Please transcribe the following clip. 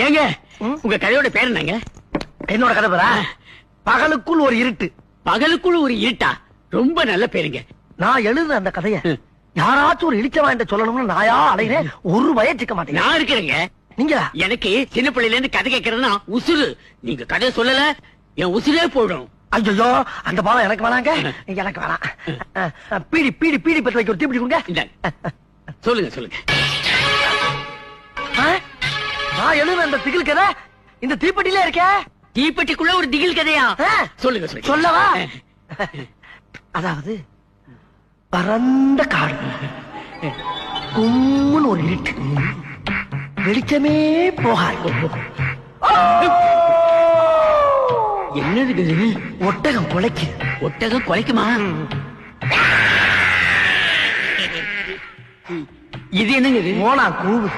ஏங்க உங்க கதையோட பேர் என்னங்க? என்னோட கதை பேரா? பகலுக்குள் ஒரு இருட்டு. பகலுக்குள் ஒரு இருட்டா? ரொம்ப நல்ல பேருங்க. நான் எழுதுன அந்த கதைய யாராச்சும் ஒரு இழிச்சவா சொல்லணும்னு நாயா அலைகிறேன். ஒரு வயசுக்க மாட்டேங்க. நான் இருக்கிறேங்க. நீங்க எனக்கு சின்ன பிள்ளையில இருந்து கதை கேட்கறதுனா உசுறு. நீங்க கதை சொல்லல என் உசுரே போயிடும். ஐயோ அந்த பாவம் எனக்கு வேணாங்க. எனக்கு வேணாம். பீடி பீடி பீடி பத்தி வைக்க ஒரு தீப்பிடி கொடுங்க. சொல்லுங்க சொல்லுங்க. நான் எழுதுன அந்த திகில் கதை இந்த தீப்பெட்டில இருக்க. தீப்பெட்டிக்குள்ள ஒரு திகில் கதையா? சொல்லுங்க சொல்லுங்க. சொல்லவா? அதாவது பரந்த காடு, கும்முன்னு ஒரு இருட்டு, வெளிச்சமே போகாது. என்னது இது? ஒட்டகம் குலைக்கு. ஒட்டகம் குலைக்குமா? இது என்னங்க? இது ஓனா கூவு.